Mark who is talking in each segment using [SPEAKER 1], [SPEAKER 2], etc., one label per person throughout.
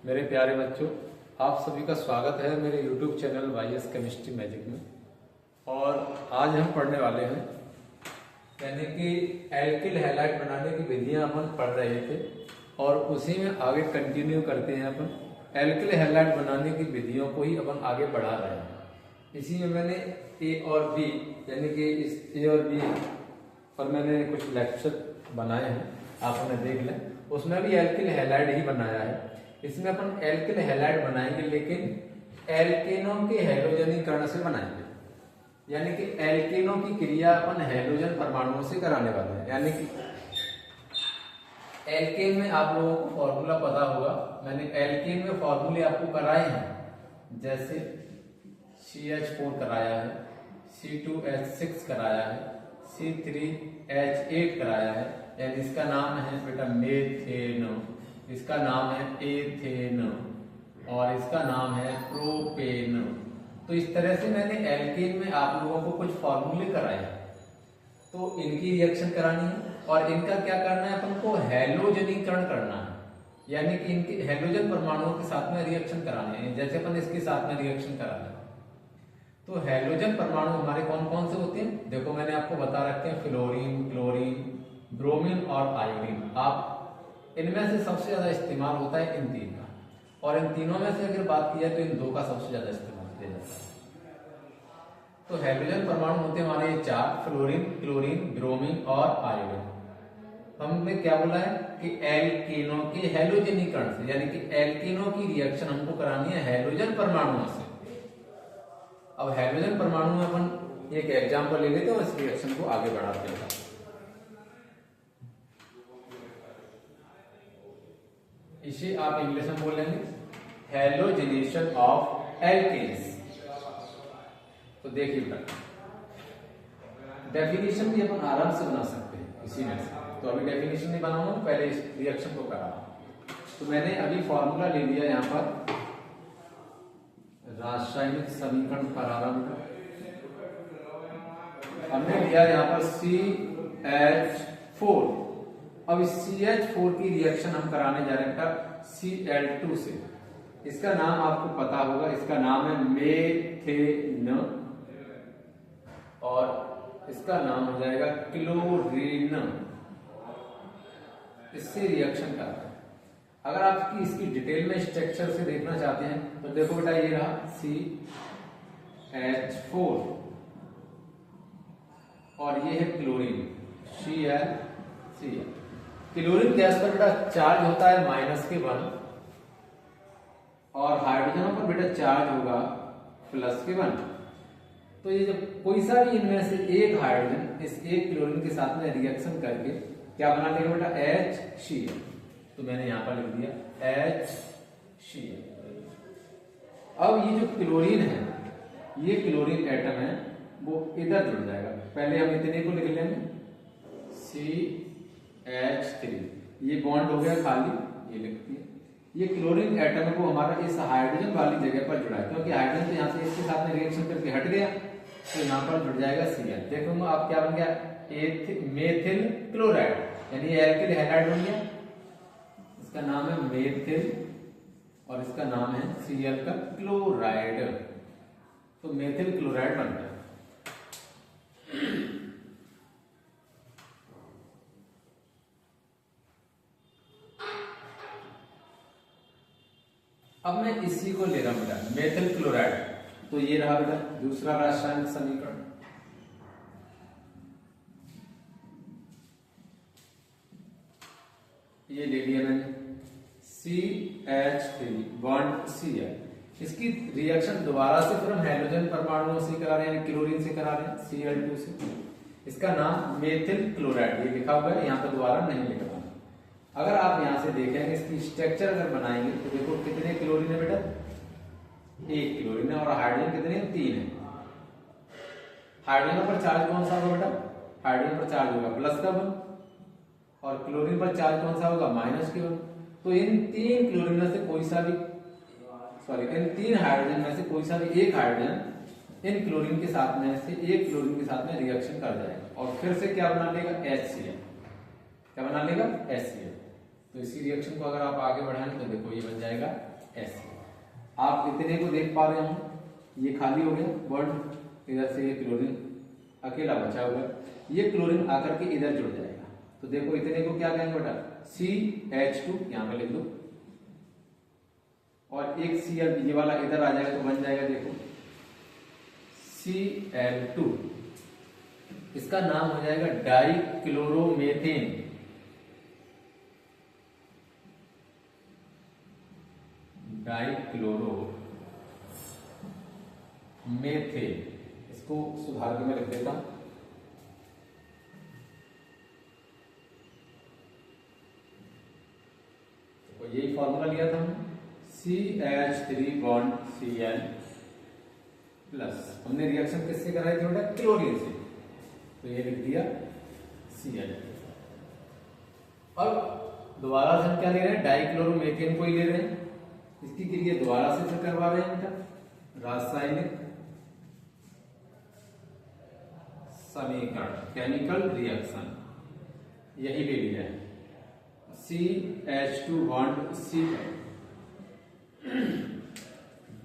[SPEAKER 1] मेरे प्यारे बच्चों, आप सभी का स्वागत है मेरे YouTube channel YS chemistry magic में। और आज हम पढ़ने वाले हैं यानी कि एल्किल हैलाइड बनाने की विधियां अपन पढ़ रहे थे और उसी में आगे कंटिन्यू करते हैं। अपन एल्किल हैलाइड बनाने की विधियों को ही अपन आगे बढ़ा रहे हैं। इसी में मैंने ए और बी यानी कि इस ए और बी पर मैंने कुछ लेक्चर बनाए हैं, आप उन्हें देख लें। उसमें भी एल्किल हैलाइड ही बनाया है। इसमें अपन एल्किल हैलाइड बनाएंगे लेकिन एल्केनों के हैलोजनीकरण से बनाएंगे, यानी कि एल्केनों की क्रिया अपन हैलोजन परमाणुओं से कराने वाले हैं। यानी कि एल्केन में आप लोगों को फॉर्मूला पता होगा, मैंने एल्केन में फॉर्मूले आपको कराए हैं, जैसे CH4 कराया है, C2H6 कराया है, C3H8 कराया है, यानी इसका नाम है बेटा मेथेन, इसका नाम है एथेन और इसका नाम है प्रोपेन। तो इस तरह से मैंने एल्केन में आप लोगों को कुछ फॉर्मूले कराए, तो इनकी रिएक्शन करानी है और इनका क्या करना है, अपन को हैलोजनीकरण करना है, यानी कि इनके हैलोजन परमाणुओं के साथ में रिएक्शन कराने हैं, जैसे अपन इसके साथ में रिएक्शन करा रहे हैं। तो हैलोजन परमाणु हमारे कौन कौन से होते हैं, देखो मैंने आपको बता रखे हैं, फ्लोरीन, क्लोरीन, ब्रोमीन और आयोडीन। आप इनमें से सबसे ज्यादा इस्तेमाल होता है इन तीन का, और इन तीनों में से अगर बात की जाए तो इन दो का सबसे ज्यादा इस्तेमाल किया जाता है। तो हैलोजन परमाणु होते हैं हमारे ये चार, फ्लोरीन, क्लोरीन, ब्रोमीन और आयोडीन। हमने क्या बोला है कि एल्केनों के हैलोजनीकरण से, यानी कि एल्केनों की रिएक्शन हमको करानी है हैलोजन परमाणुओं से। अब हैलोजन परमाणु में अपन एक एग्जांपल ले लेते हैं और इस रिएक्शन को आगे बढ़ाते हैं। इसे आप इंग्लिश में बोल लेंगे हैलोजनेशन ऑफ एल्केन्स। तो देखिए बेटा, डेफिनेशन भी अपन आराम से बना सकते हैं इसी में से। तो अभी डेफिनेशन नहीं बनाऊंगा, पहले इस रिएक्शन को करा। तो मैंने अभी फॉर्मूला ले लिया यहां पर रासायनिक समीकरण प्रारंभ, हमने लिया यहां पर CH4। अब इस CH4 की रिएक्शन हम कराने जा रहे हैं Cl2 से। इसका नाम आपको पता होगा, इसका नाम है मेथेन और इसका नाम हो जाएगा क्लोरीन। इससे रिएक्शन करना है। अगर आपकी इसकी डिटेल में स्ट्रक्चर से देखना चाहते हैं तो देखो बेटा, ये रहा CH4 और ये है क्लोरीन Cl। क्लोरीन गैस पर बेटा चार्ज होता है -1 और हाइड्रोजनों पर बेटा चार्ज होगा +1। तो ये जब कोई सा भी इनमें से एक हाइड्रोजन इस एक क्लोरीन के साथ में रिएक्शन करके क्या बना लेगा बेटा, HCl। तो मैंने यहां पर लिख दिया HCl। अब ये जो क्लोरीन है, ये क्लोरीन एटम है, वो इधर जुड़ जाएगा। पहले हम इतने को लिख लेंगे CH3, ये बॉन्ड हो गया खाली, ये लिख दिया। ये क्लोरीन एटम को हमारा इस हाइड्रोजन वाली जगह पर जुड़ा है, क्योंकि हाइड्रोजन तो यहाँ से इसके साथ में रिएक्शन करके हट गया, तो यहाँ पर जुड़ जाएगा Cl। देखो आप क्या बन गया, मेथिल क्लोराइड, यानी एल्किल हैलाइड बन गया। इसका नाम है मेथिल और इसका नाम है Cl का क्लोराइड। तो मेथिल क्लोराइड बन गया। अब मैं इसी को ले रहा हूं बेटा, मेथिल क्लोराइड। तो ये रहा बेटा दूसरा रासायनिक समीकरण। ये ले लिया मैंने CH3 बॉन्ड Cl। इसकी रिएक्शन दोबारा से फिर हम हैलोजन परमाणुओं से करा रहे हैं, क्लोरीन से करा रहे हैं, Cl2 से। इसका नाम मेथिल क्लोराइड ये लिखा हुआ है, यहाँ पर दोबारा नहीं लिखा। अगर आप यहां से देखेंगे इसकी स्ट्रक्चर अगर बनाएंगे तो देखो कितने क्लोरीन है बेटा, एक क्लोरीन है और हाइड्रोजन कितने हैं, 3 है। हाइड्रोजन पर चार्ज कौन सा होगा बेटा, हाइड्रोजन पर चार्ज होगा +1 और क्लोरीन पर चार्ज कौन सा होगा -1। तो इन 3 क्लोरीन में से कोई सा भी इन 3 हाइड्रोजन में से कोई सा भी एक हाइड्रोजन इन क्लोरीन के साथ में से एक क्लोरीन के साथ में रिएक्शन कर जाएगा और फिर से क्या बना लेगा, HCl। क्या बना लेगा, HCl। तो इसी रिएक्शन को अगर आप आगे बढ़ाएं तो देखो ये बन जाएगा ऐसे। आप इतने को देख पा रहे हो, ये खाली हो गया बॉन्ड, इधर से ये क्लोरीन अकेला बचा हुआ, ये क्लोरीन आकर के इधर जुड़ जाएगा। तो देखो इतने को क्या कहेंगे बेटा, CH2 यहाँ पे लिख दो, और एक Cl ये वाला इधर आ जाएगा तो बन जाएगा देखो Cl2। इसका नाम हो जाएगा डाइक्लोरोमेथेन। डाइक्लोरोमेथेन, इसको सुधार के मैं लिख देता हूं। तो यही फॉर्मूला लिया था हमने, CH3 बॉन्ड Cl प्लस, हमने रिएक्शन किससे कराई थी बेटा, क्लोरीन से, तो ये लिख दिया Cl। अब दोबारा से हम क्या ले रहे हैं, डाइक्लोरोमेथेन को ही ले रहे हैं, इसकी क्रिया दोबारा से करवा रहे हैं बेटा, रासायनिक समीकरण, केमिकल रिएक्शन, यही ले लिया है CH2 बॉन्ड Cl।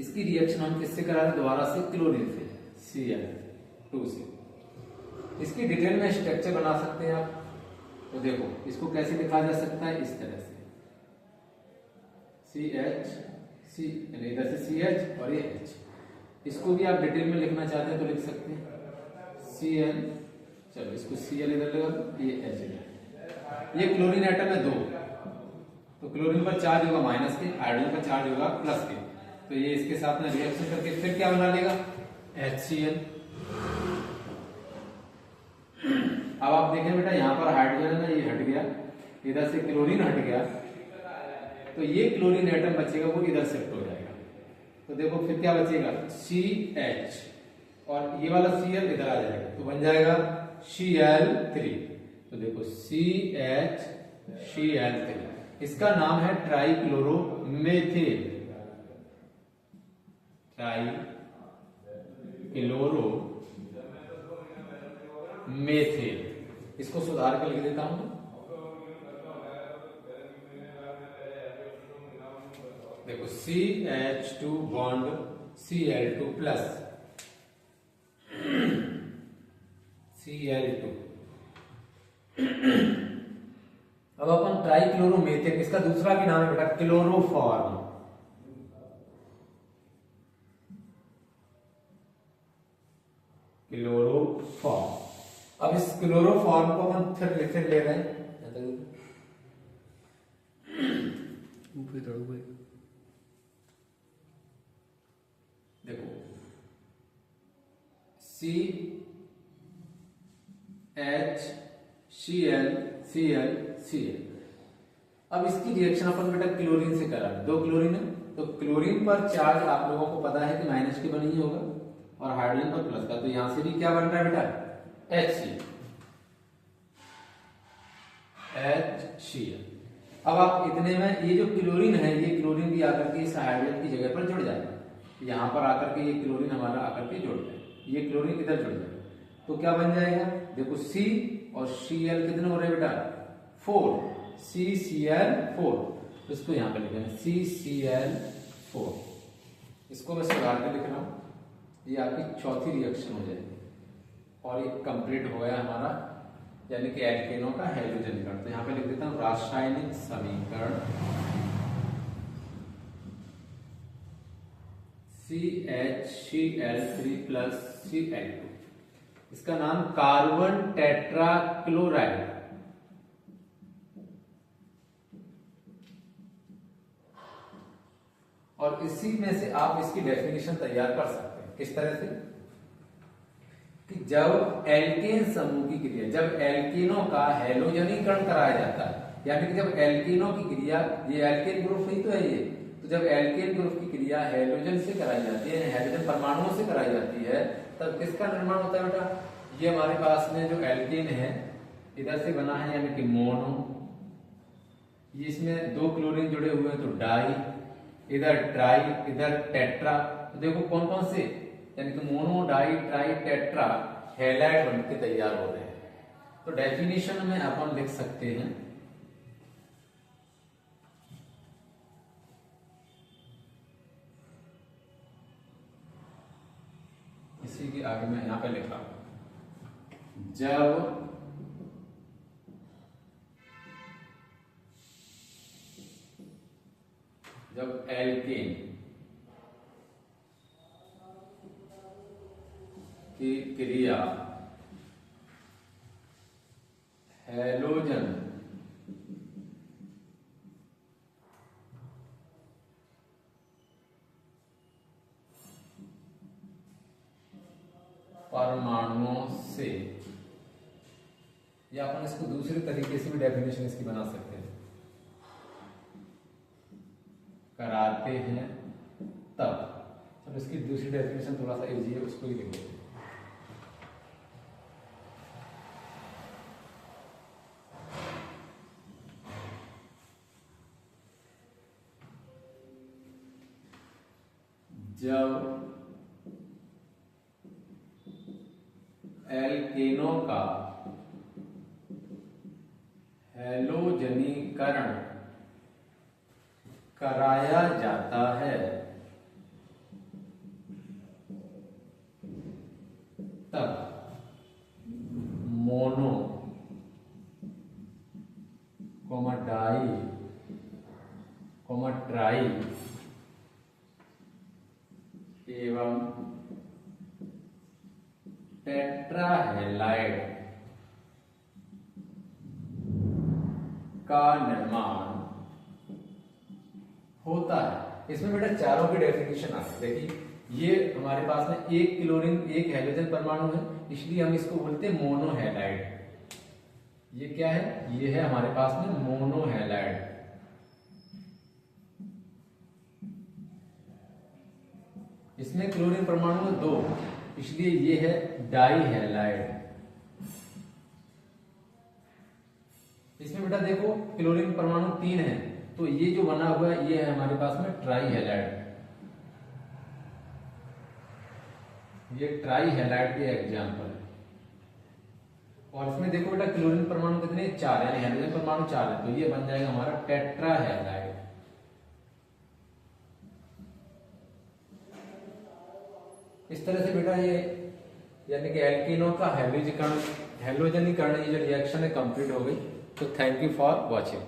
[SPEAKER 1] इसकी रिएक्शन हम किससे करा रहे हैं, दोबारा से क्लोरीन से, Cl2 से। इसकी डिटेल में स्ट्रक्चर बना सकते हैं आप, तो देखो इसको कैसे लिखा जा सकता है, इस तरह से CH, इधर से CH और ये H। इसको भी आप डिटेल में लिखना चाहते हैं तो लिख सकते हैं Cl, चलो इसको Cl इधर लगा दो, ये H। ये क्लोरीन एटम है 2, तो क्लोरीन पर चार्ज होगा माइनस के, हाइड्रोजन पर चार्ज होगा प्लस के, तो ये इसके साथ में रिएक्शन करके फिर क्या बना लेगा, HCl। अब आप देखें बेटा यहाँ पर हाइड्रोजन है, ये हट गया, इधर से क्लोरीन हट गया, तो ये क्लोरीन एटम बचेगा वो इधर शिफ्ट हो जाएगा। तो देखो फिर क्या बचेगा, CH, और ये वाला Cl इधर आ जाएगा तो बन जाएगा Cl3। तो देखो CH, इसका नाम है ट्राइक्लोरोमेथेन, ट्राइक्लोरोमेथेन। इसको सुधार कर लिख देता हूं, देखो CH2 bond Cl2 plus Cl2। अब अपन ट्राइक्लोरोमेथेन, इसका दूसरा भी नाम है बेटा क्लोरोफॉर्म। क्लोरोफॉर्म, अब इस क्लोरोफॉर्म को अपन फिर ले रहे हैं, देखो CH, Cl, Cl, Cl। अब इसकी रिएक्शन अपन बेटा क्लोरीन से करा, 2 क्लोरीन है, तो क्लोरीन पर चार्ज आप लोगों को पता है कि माइनस के बना ही होगा, और हाइड्रोजन पर प्लस का, तो यहां से भी क्या बन रहा है बेटा, HCl। अब आप इतने में ये जो क्लोरीन है, ये क्लोरीन भी आकर के इस हाइड्रोजन की जगह पर जुड़ जाएगा, यहां पर आकर के ये क्लोरीन हमारा आकर के जुड़ जाएगा, ये क्लोरीन इधर जुड़ जाएगा, तो क्या बन जाएगा, देखो C और Cl कितने हो रहे हैं बेटा, 4, CCl4, तो इसको यहां पे लिखेंगे CCl4। इसको मैं सुधार के लिख रहा हूं, ये आपकी चौथी रिएक्शन हो जाएगी, और ये कंप्लीट हो गया हमारा, यानी कि एल्केनों का हैलोजनीकरण। तो यहां पे लिख देता हूं रासायनिक समीकरण CHCl3 प्लस Cl2। इसका नाम कार्बन टेट्राक्लोराइड, और इसी में से आप इसकी डेफिनेशन तैयार कर सकते हैं। किस तरह से, कि जब एल्केन समूह की क्रिया, जब एल्केनों का हैलोजनीकरण कराया जाता है, यानी कि जब एल्केनों की क्रिया, ये एल्केन ग्रुप ही तो है ये, तो जब एल्केन ग्रुप की क्रिया हैलोजन से कराई जाती है, हाइड्रोजन परमाणुओं से कराई जाती है, तब किसका निर्माण होता है बेटा, ये हमारे पास में जो एल्केन है इधर से बना है, यानी कि मोनो, ये इसमें 2 क्लोरीन जुड़े हुए हैं तो डाई, इधर ट्राई, इधर टेट्रा, तो देखो कौन कौन से, यानी कि mono, di, tri, tetra halide बनके तैयार हो रहे हैं। तो डेफिनेशन में अपन लिख सकते हैं इसी के आगे मैं यहाँ पे लिखा जब एल्केन की क्रिया हैलोजन परमाणुओं से, या अपन इसको दूसरे तरीके से भी डेफिनेशन इसकी बना सकते हैं, कराते हैं तब। चलो इसकी दूसरी डेफिनेशन थोड़ा सा इजी है, उसको ही लिख लेते हैं। जब एल्केनों का हैलोजनीकरण कराया जाता है तब मोनो डाई ट्राई एवं टेट्राहेलाइड का निर्माण होता है। इसमें बेटा चारों की डेफिनेशन आ है। देखिए ये हमारे पास में एक क्लोरीन एक हाइड्रोजन परमाणु है, इसलिए हम इसको बोलते हैं मोनोहैलाइड। ये क्या है? ये है हमारे पास में मोनोहैलाइड। इसमें क्लोरीन परमाणु है 2, इसलिए ये है डाईहैलाइड। इसमें बेटा देखो क्लोरीन परमाणु 3 है, तो ये जो बना हुआ है ये है हमारे पास में ट्राईहैलाइड। ये ट्राईहैलाइड के एग्जाम्पल है। और इसमें देखो बेटा क्लोरीन परमाणु कितने 4 यानी हाइड्रोजन परमाणु 4 है, तो ये बन जाएगा हमारा टेट्राहैलाइड। इस तरह से बेटा ये यानी कि एल्केनों का हैलोजनीकरण ये जो रिएक्शन है कंप्लीट हो गई। तो थैंक यू फॉर वॉचिंग।